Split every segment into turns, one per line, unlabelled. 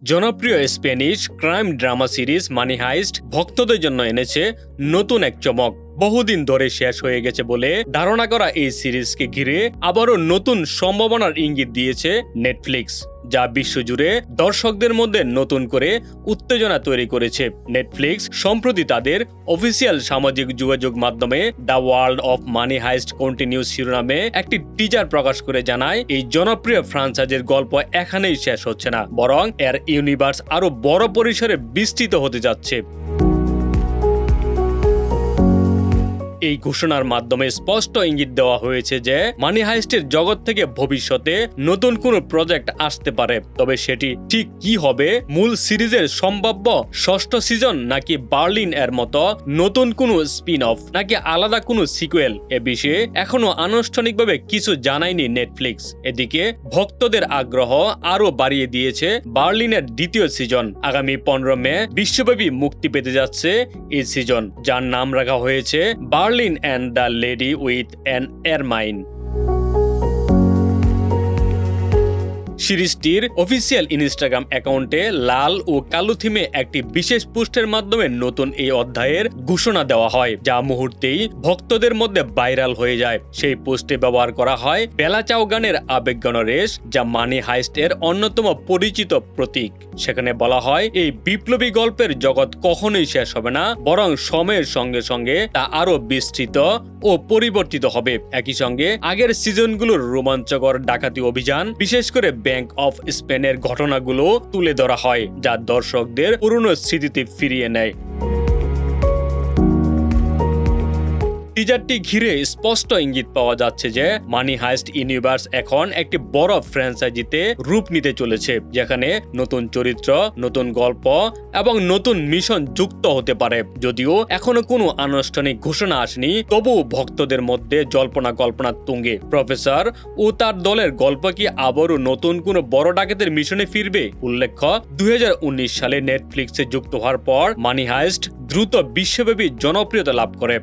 জনপ্রিয় Spanish crime drama series মানি highest ভক্তদের জন্য এনেছে নতুন এক চমক। বহুদিন ধরে শেষ হয়ে গেছে বলে ধারণা করা এই সিরিজকে ঘিরে আবারও নতুন সম্ভাবনার ইঙ্গিত দিয়েছে নেটফ্লিক্স, যা বিশ্বজুড়ে দর্শকদের মধ্যে নতুন করে উত্তেজনা তৈরি করেছে। নেটফ্লিক্স সম্প্রতি তাদের অফিসিয়াল সামাজিক যোগাযোগ মাধ্যমে the world of money heist continues শিরোনামে একটি টিজার প্রকাশ করে জানায়, এই জনপ্রিয় ফ্রাঞ্চাইজের গল্প এখানেই শেষ হচ্ছে না, বরং এর ইউনিভার্স আরো বড় পরিসরে বিস্তৃত হতে যাচ্ছে। এই ঘোষণার মাধ্যমে স্পষ্ট ইঙ্গিত দেওয়া হয়েছে যে মানি হাইস্টের জগৎ থেকে ভবিষ্যতে নতুন কোনো প্রজেক্ট আসতে পারে, তবে সেটি ঠিক কি হবে, মূল সিরিজের সম্ভাব্য ষষ্ঠ সিজন নাকি বার্লিন এর মতো নতুন কোনো স্পিন অফ নাকি আলাদা কোনো সিকুয়েল, এ বিষয়ে এখনো আনুষ্ঠানিকভাবে কিছু জানায়নি নেটফ্লিক্স। এদিকে ভক্তদের আগ্রহ আরো বাড়িয়ে দিয়েছে বার্লিনের দ্বিতীয় সিজন। আগামী 15 মে বিশ্বব্যাপী মুক্তি পেতে যাচ্ছে এই সিজন, যার নাম রাখা হয়েছে Berlin and the lady with an ermine. সিরিজটির অফিসিয়াল ইনস্টাগ্রাম অ্যাকাউন্টে লাল ও কালো থিমে একটি বিশেষ পোস্টের মাধ্যমে নতুন এই অধ্যায়ের ঘোষণা দেওয়া হয়, যা মুহূর্তেই ভক্তদের মধ্যে ভাইরাল হয়ে যায়। সেই পোস্টে ব্যবহার করা হয় বেলা চাও গানের আবেগঘন রেশ, যা মানি হাইস্টের অন্যতম পরিচিত প্রতীক। সেখানে বলা হয়, এই বিপ্লবী গল্পের জগৎ কখনোই শেষ হবে না, বরং সময়ের সঙ্গে সঙ্গে তা আরো বিস্তৃত ও পরিবর্তিত হবে। একই সঙ্গে আগের সিজনগুলোর রোমাঞ্চকর ডাকাতি অভিযান, বিশেষ করে ব্যাংক অফ স্পেনের ঘটনাগুলো তুলে ধরা হয়, যা দর্শকদের পুরনো স্মৃতিতে ফিরিয়ে নেয়। টিজারটি ঘিরে স্পষ্ট ইঙ্গিত পাওয়া যাচ্ছে যে মানি হাইস্ট ইউনিভার্স এখন একটি বড় ফ্র্যাঞ্চাইজিতে রূপ নিতে চলেছে, যেখানে নতুন চরিত্র, নতুন গল্প এবং নতুন মিশন যুক্ত হতে পারে। যদিও এখনো কোনো আনুষ্ঠানিক ঘোষণা আসেনি, তবু ভক্তদের মধ্যে জল্পনা কল্পনার তুঙ্গে। প্রফেসর ও তার দলের গল্প কি আবারও নতুন কোনো বড় ডাকাতের মিশনে ফিরবে? উল্লেখ্য, 2019 সালে নেটফ্লিক্সে যুক্ত হওয়ার পর মানি হাইস্ট দ্রুত বিশ্বব্যাপী জনপ্রিয়তা লাভ করে।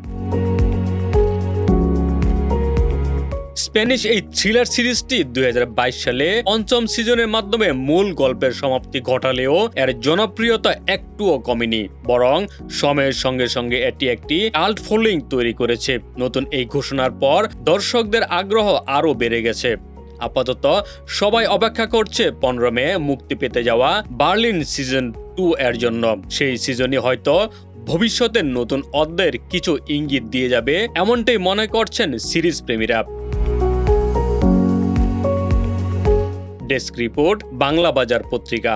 স্প্যানিশ এই থ্রিলার সিরিজটি 2022 সালে 5ম সিজনের মাধ্যমে মূল গল্পের সমাপ্তি ঘটালেও এর জনপ্রিয়তা একটুও কমেনি, বরং সময়ের সঙ্গে সঙ্গে এটি একটি কাল্ট ফলোইং তৈরি করেছে। নতুন এই ঘোষণার পর দর্শকদের আগ্রহ আরও বেড়ে গেছে। আপাতত সবাই অপেক্ষা করছে 15 মে মুক্তি পেতে যাওয়া বার্লিন সিজন 2 এর জন্য। সেই সিজনই হয়তো ভবিষ্যতের নতুন অধ্যায়ের কিছু ইঙ্গিত দিয়ে যাবে, এমনটাই মনে করছেন সিরিজ প্রেমীরা। ডেস্ক রিপোর্ট, বাংলা বাজার পত্রিকা।